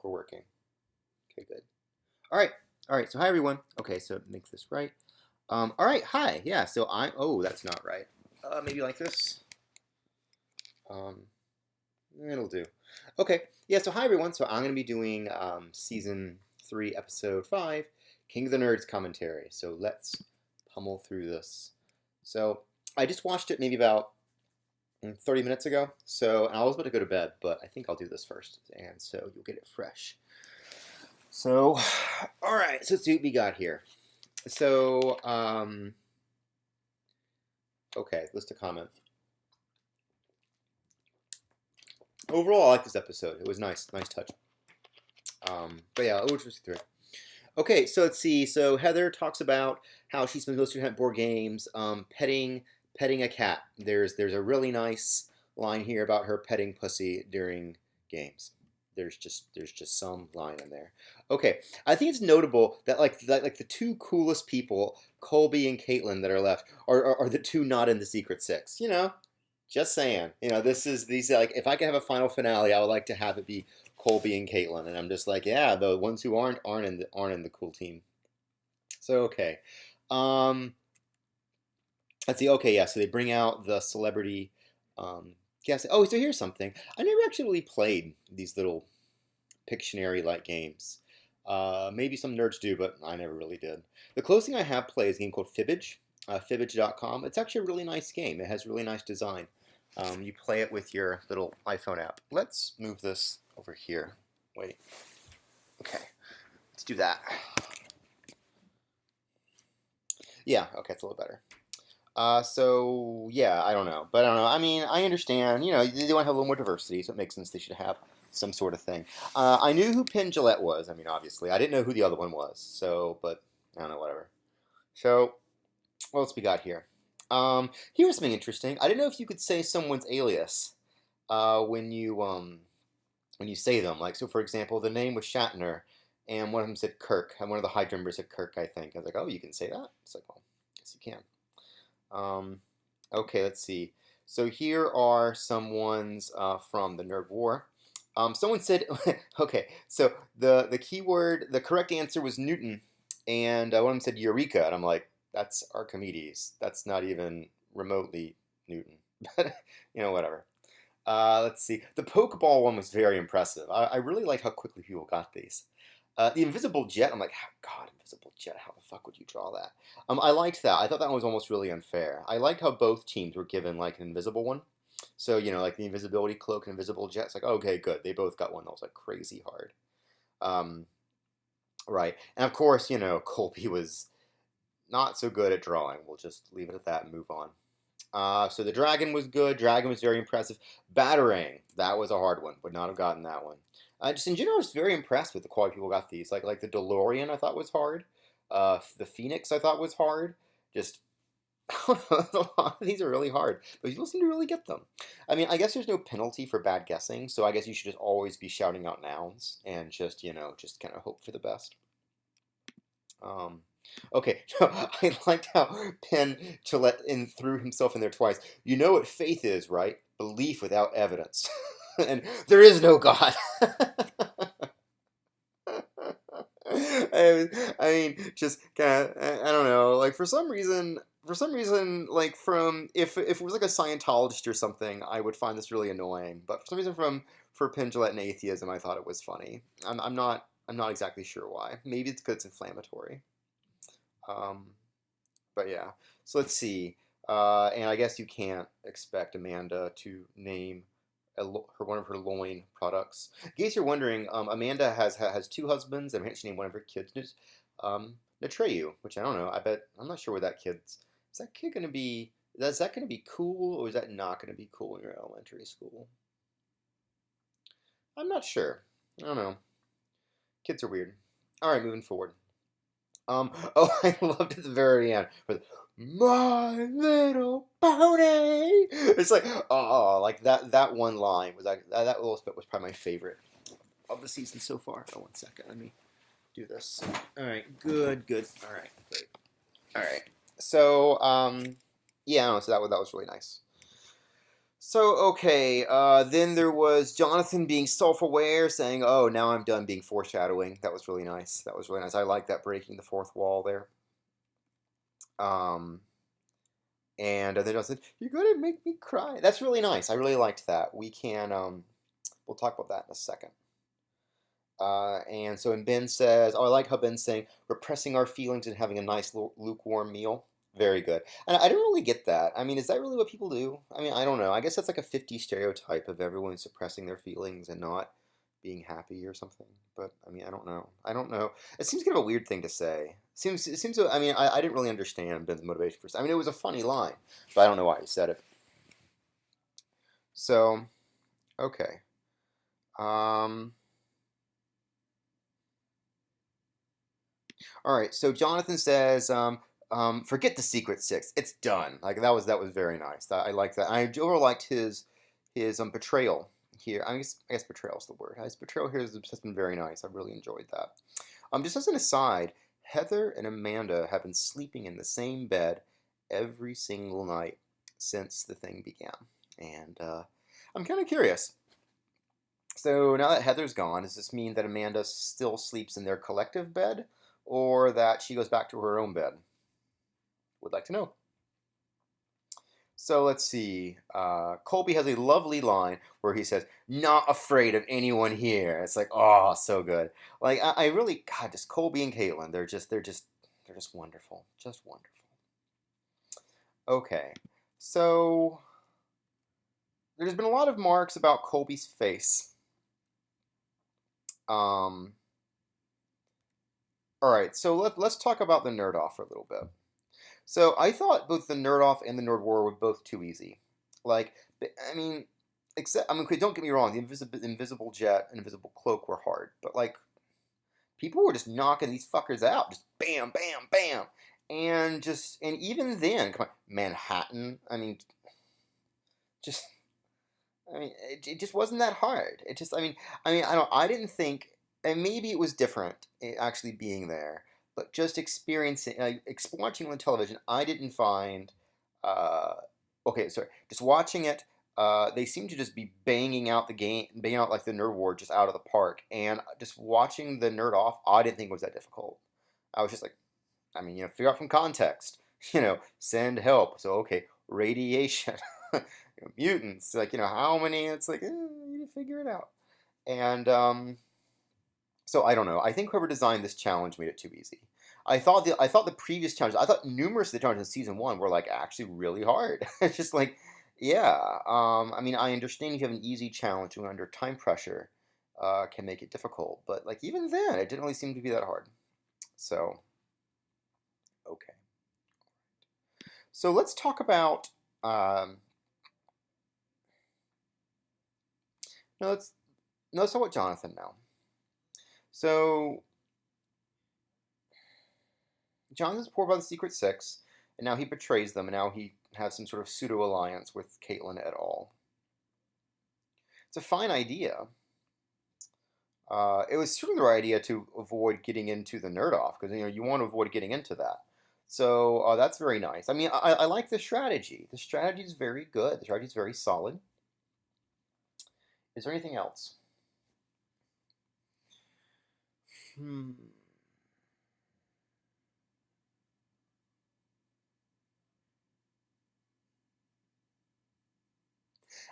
think we're working. Okay, good. All right. All right. So hi everyone. Okay, so make this right. All right. Hi. Yeah. So I'm. Oh, that's not right. Maybe like this. Um, it'll do. Okay. Yeah. So hi everyone. So I'm gonna be doing season 3, episode 5, King of the Nerds commentary. So let's pummel through this. So I just watched it maybe about 30 minutes ago. So and I was about to go to bed, but I think I'll do this first, and so you'll get it fresh. So, all right. So let's see what we got here. So, okay, list of comments. Overall, I like this episode. It was nice touch. But yeah, we'll just through it. Okay, so let's see. So Heather talks about how she spends most of her time at board games, petting a cat. There's a really nice line here about her petting pussy during games. There's just some line in there. Okay, I think it's notable that like the two coolest people, Colby and Caitlin, that are left are the two not in the Secret Six. Just saying. These like if I could have a final finale, I would like to have it be Colby and Caitlin, and I'm just like, yeah, the ones who aren't in the cool team. So okay, let's see. Okay, yeah. So they bring out the celebrity. Guess. Oh, so here's something. I never actually really played these little Pictionary-like games. Maybe some nerds do, but I never really did. The closest thing I have played is a game called Fibbage, Fibbage.com. It's actually a really nice game. It has really nice design. You play it with your little iPhone app. Let's move this over here. Wait. Okay. Let's do that. Yeah, okay, it's a little better. So yeah, I don't know, but I don't know. I mean, I understand. They want to have a little more diversity, so it makes sense they should have some sort of thing. I knew who Penn Jillette was. I mean, obviously, I didn't know who the other one was. So, but I don't know, whatever. So, what else we got here? Here's something interesting. I didn't know if you could say someone's alias when you say them. Like, so for example, the name was Shatner, and one of them said Kirk, and one of the high jumpers said Kirk. I think I was like, oh, you can say that. It's like, well, yes, you can. Okay, let's see. So here are some ones from the Nerd War. Someone said, okay, so the correct answer was Newton, and one of them said Eureka, and I'm like, that's Archimedes. That's not even remotely Newton, but whatever. Let's see. The Pokeball one was very impressive. I really like how quickly people got these. The invisible jet, I'm like, God, invisible jet, how the fuck would you draw that? I liked that. I thought that one was almost really unfair. I liked how both teams were given like an invisible one. So, like the invisibility cloak and invisible jet. It's like, okay, good. They both got one that was like crazy hard. Right. And of course, Colby was not so good at drawing. We'll just leave it at that and move on. So the dragon was good. Dragon was very impressive. Batarang, that was a hard one. Would not have gotten that one. Just in general, I was very impressed with the quality people got these. Like the DeLorean, I thought was hard. The Phoenix, I thought was hard. Just, I don't know, a lot of these are really hard, but people seem to really get them. I mean, I guess there's no penalty for bad guessing, so I guess you should just always be shouting out nouns and just kind of hope for the best. Okay, I liked how Penn Gillette threw himself in there twice. You know what faith is, right? Belief without evidence. And there is no God. I mean, just kind of, I don't know. Like for some reason, like if it was like a Scientologist or something, I would find this really annoying. But for some reason, for Penn Jillette and atheism, I thought it was funny. I'm not exactly sure why. Maybe it's because it's inflammatory. But yeah. So let's see. And I guess you can't expect Amanda to name one of her loin products. In case you're wondering, Amanda has 2 husbands, and she named one of her kids Natreyu, which I don't know. I'm not sure where that kid's. Is that kid going to be? Is that going to be cool, or is that not going to be cool in your elementary school? I'm not sure. I don't know. Kids are weird. All right, moving forward. Oh, I loved at the very end with My Little Pony. It's like, oh, like that one line was like that little bit was probably my favorite of the season so far. Oh, 1 second, let me do this. All right, good. All right, great. All right, so yeah, so that was really nice. So, okay, then there was Jonathan being self-aware, saying, "Oh, now I'm done being foreshadowing." That was really nice. That was really nice. I like that breaking the fourth wall there. Um, and then Jonathan said, "You're gonna make me cry." That's really nice. I really liked that. We'll talk about that in a second. And so, and Ben says, "Oh, I like how Ben's saying repressing our feelings and having a nice lukewarm meal." Very good. And I don't really get that. I mean, is that really what people do? I mean, I don't know. I guess that's like a 50 stereotype of everyone suppressing their feelings and not being happy or something. But I mean, I don't know. I don't know. It seems kind of a weird thing to say. It seems. I mean, I didn't really understand Ben's motivation for. I mean, it was a funny line, but I don't know why he said it. So, okay. Um. All right. So Jonathan says, forget the secret six. It's done. Like that was very nice. I like that. I over liked his betrayal here. I guess betrayal is the word. His betrayal here has been very nice. I really enjoyed that. Just as an aside, Heather and Amanda have been sleeping in the same bed every single night since the thing began, and I'm kind of curious. So now that Heather's gone, does this mean that Amanda still sleeps in their collective bed, or that she goes back to her own bed? Would like to know. So let's see. Colby has a lovely line where he says, "Not afraid of anyone here." It's like, oh, so good. Like I really, God, just Colby and Caitlin. They're just wonderful, just wonderful. Okay, so there's been a lot of marks about Colby's face. Um, all right, so let's talk about the nerd off for a little bit. So I thought both the Nerd Off and the Nerd War were both too easy. Like, I mean, okay, don't get me wrong, the invisible jet and invisible cloak were hard, but like, people were just knocking these fuckers out, just bam, bam, bam, and even then, come on, Manhattan. I mean, just, it just wasn't that hard. It just, I didn't think, and maybe it was different actually being there, but just experiencing, watching on television, I didn't find, uh, okay, sorry, just watching it, they seem to just be banging out like the Nerd War just out of the park, and just watching the Nerd Off, I didn't think it was that difficult. I was just like, I mean, figure out from context, send help. So okay, radiation, mutants, like how many? It's like you figure it out, and so I don't know. I think whoever designed this challenge made it too easy. I thought the previous challenge. I thought numerous of the challenges in season one were like actually really hard. It's just like, yeah. I mean, I understand if you have an easy challenge when under time pressure, can make it difficult. But like even then, it didn't really seem to be that hard. So okay. So let's talk about. No, let's talk about Jonathan now. So Jonathan's poor by the Secret Six, and now he betrays them, and now he has some sort of pseudo alliance with Caitlin et al. It's a fine idea. It was certainly the right idea to avoid getting into the nerd off because you want to avoid getting into that. So that's very nice. I mean, I like the strategy. The strategy is very good. The strategy is very solid. Is there anything else? Hmm.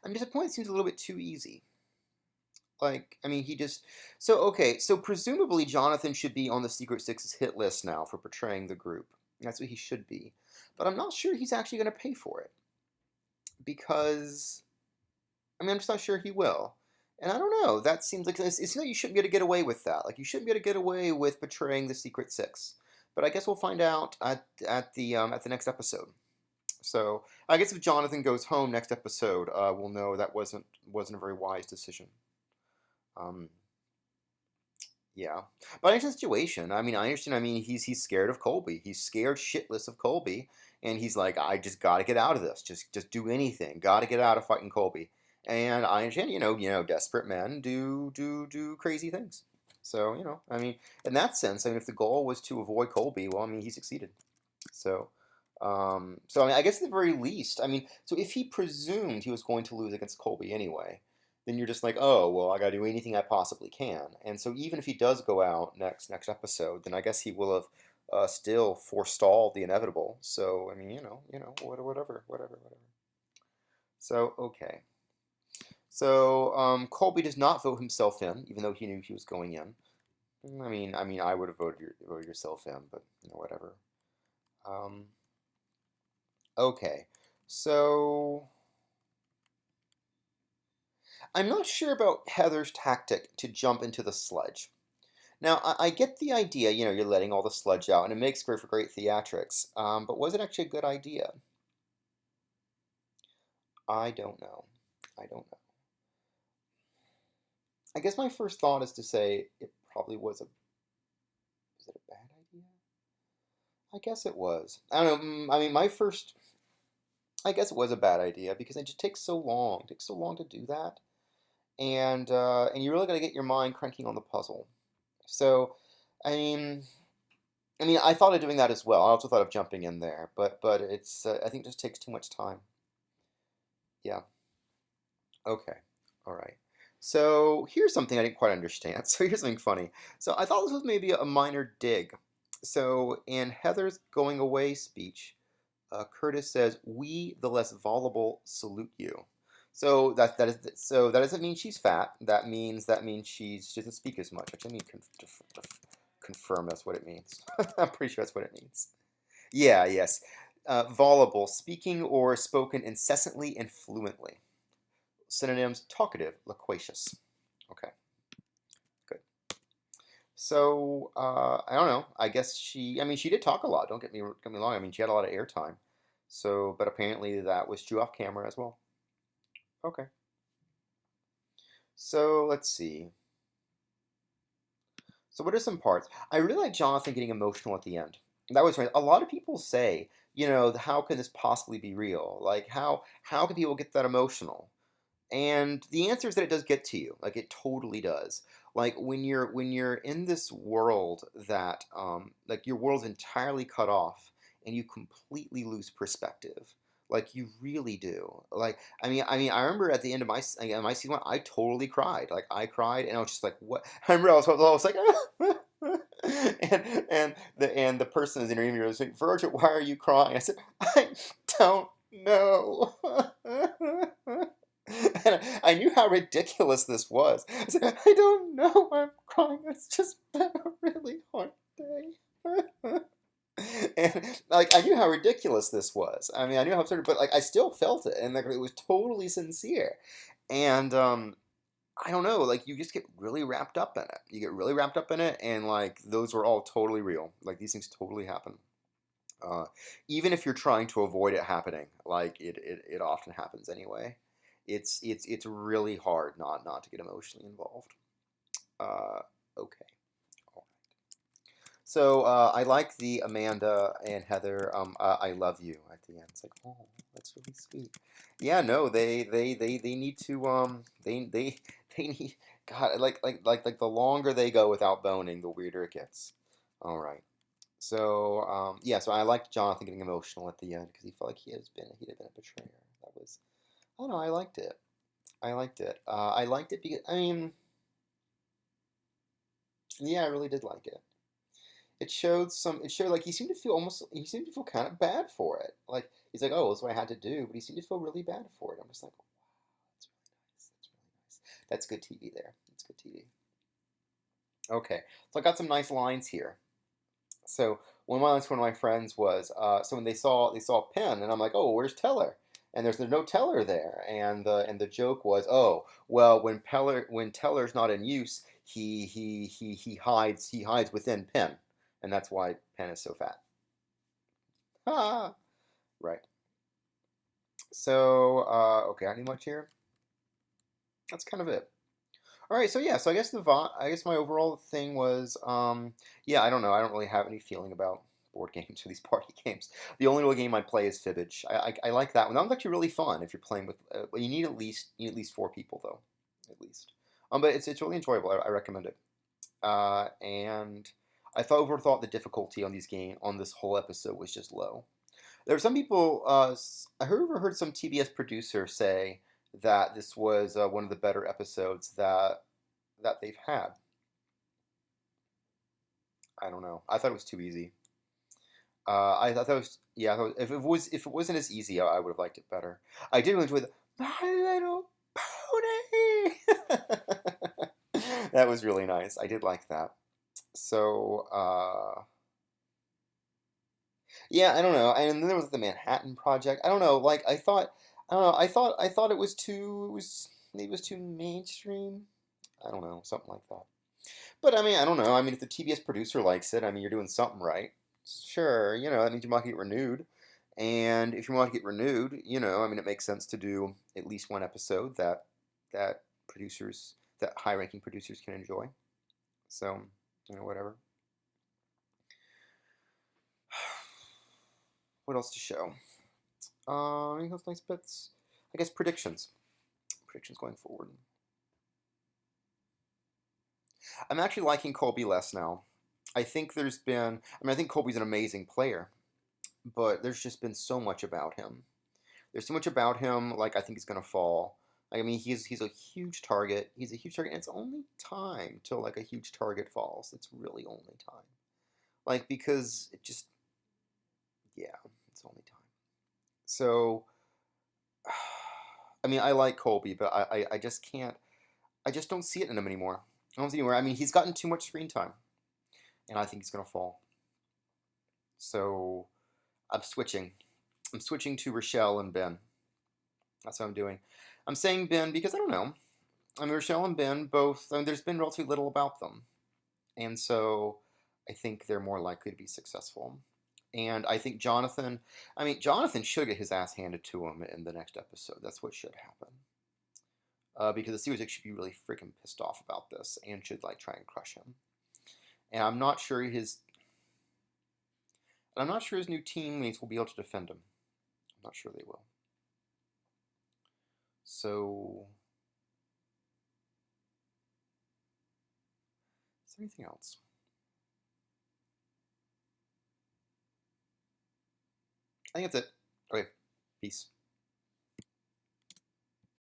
I'm disappointed. It seems a little bit too easy. Like, I mean, he just. So, okay, so presumably Jonathan should be on the Secret Six's hit list now for portraying the group. That's what he should be. But I'm not sure he's actually going to pay for it. Because, I mean, I'm just not sure he will. And I don't know. That seems like. It seems like you shouldn't be able to get away with that. Like, you shouldn't be able to get away with portraying the Secret Six. But I guess we'll find out at the next episode. So I guess if Jonathan goes home next episode, we'll know that wasn't a very wise decision. Um, yeah, but I understand the situation. I mean, I understand. I mean, he's scared of Colby. He's scared shitless of Colby, and he's like, I just got to get out of this. Just do anything. Got to get out of fighting Colby. And I understand. Desperate men do crazy things. So I mean, in that sense, I mean, if the goal was to avoid Colby, well, I mean, he succeeded. So, So I mean, I guess at the very least, I mean, so if he presumed he was going to lose against Colby anyway, then you're just like, oh, well, I got to do anything I possibly can. And so even if he does go out next episode, then I guess he will have still forestalled the inevitable. So I mean, whatever. So okay. So Colby does not vote himself in, even though he knew he was going in. I mean, I would have voted yourself in, but whatever. Um, okay, so I'm not sure about Heather's tactic to jump into the sludge. Now, I get the idea, you're letting all the sludge out, and it makes for great theatrics. But was it actually a good idea? I don't know. I don't know. I guess my first thought is to say it probably was a. Is it a bad idea? I guess it was. I don't know. I mean, my first. I guess it was a bad idea because it just takes so long. It takes so long to do that, and you really got to get your mind cranking on the puzzle. So, I mean, I thought of doing that as well. I also thought of jumping in there, but it's I think it just takes too much time. Yeah. Okay. All right. So here's something I didn't quite understand. So here's something funny. So I thought this was maybe a minor dig. So in Heather's going away speech, Curtis says, "We, the less voluble, salute you." So that doesn't mean she's fat. That means she doesn't speak as much. Which I mean, confirm that's what it means. I'm pretty sure that's what it means. Yeah. Yes. Voluble, speaking or spoken incessantly and fluently. Synonyms: talkative, loquacious. Okay, good. So I don't know. I guess she did talk a lot. Don't get me wrong. I mean, she had a lot of airtime. So, but apparently that was true off camera as well. Okay. So let's see. So what are some parts? I really like Jonathan getting emotional at the end. That was right. A lot of people say, how can this possibly be real? Like how can people get that emotional? And the answer is that it does get to you. Like it totally does. Like when you're in this world that like your world's entirely cut off and you completely lose perspective. Like you really do. Like I remember at the end of my season one, I totally cried. Like I cried and I was just like, what? I remember I was like, and the person is interviewing me was like, Virgil, why are you crying? I said, I don't know. And I knew how ridiculous this was. I said, I don't know why I'm crying. It's just been a really hard day. And like I knew how ridiculous this was. I mean, I knew how absurd, but like I still felt it, and like it was totally sincere. And I don't know, like you just get really wrapped up in it. You get really wrapped up in it, and like those were all totally real. Like these things totally happen. Uh, Even if you're trying to avoid it happening, like it often happens anyway. It's really hard not to get emotionally involved. Uh, okay. So I like the Amanda and Heather. I love you at the end. It's like, oh, that's really sweet. Yeah, no, they need to they need God like the longer they go without boning, the weirder it gets. All right. So yeah, so I liked Jonathan getting emotional at the end because he felt like he'd have been a betrayer. That was I don't know. I liked it. I liked it. I liked it because yeah, I really did like it. It showed like he seemed to feel kind of bad for it. Like he's like, oh, that's what I had to do, but he seemed to feel really bad for it. I'm just like, wow, that's really nice. That's really nice. That's good TV there. That's good TV. Okay, so I got some nice lines here. So one of my friends was so when they saw Penn, and I'm like, oh, where's Teller? And there's no Teller there, and the joke was, oh, well, when Teller's not in use, he hides within Penn, and that's why Penn is so fat. Ah, right. So okay, any much here? That's kind of it. All right, so yeah, so I guess my overall thing was, yeah, I don't know, I don't really have any feeling about board games or these party games. The only real game I play is Fibbage. I like that one. That one's actually really fun if you're playing with. But you need at least 4 people though, at least. But it's really enjoyable. I recommend it. And I thought overthought the difficulty on this whole episode was just low. There were some people. Heard some TBS producer say that this was one of the better episodes that they've had. I don't know. I thought it was too easy. I thought that was yeah. I thought if it wasn't as easy, I would have liked it better. I did really enjoy the My Little Pony. That was really nice. I did like that. So yeah, I don't know. And then there was the Manhattan Project. I don't know. Like I don't know. I thought it was too mainstream. I don't know, something like that. But I mean, I don't know. I mean, if the TBS producer likes it, I mean, you're doing something right. Sure, that means you might get renewed. And if you want to get renewed, I mean, it makes sense to do at least one episode that producers, that high-ranking producers can enjoy. So, whatever. What else to show? Any else nice bits? I guess predictions. Predictions going forward. I'm actually liking Colby less now. I think I think Colby's an amazing player, but there's just been so much about him. There's so much about him, like I think he's gonna fall. I mean, he's a huge target. He's a huge target, and it's only time till like a huge target falls. It's really only time, like because it just yeah, it's only time. So, I mean, I like Colby, but I just can't. I just don't see it in him anymore. I don't see it anywhere. I mean, he's gotten too much screen time, and I think he's gonna fall. So I'm switching. I'm switching to Rochelle and Ben. That's what I'm doing. I'm saying Ben because I don't know. I mean, Rochelle and Ben both. I mean, there's been relatively little about them, and so I think they're more likely to be successful. And I think Jonathan. I mean, Jonathan should get his ass handed to him in the next episode. That's what should happen. Because the series should be really freaking pissed off about this and should like try and crush him. And I'm not sure his new teammates will be able to defend him. I'm not sure they will. So, is there anything else? I think that's it. Okay, peace.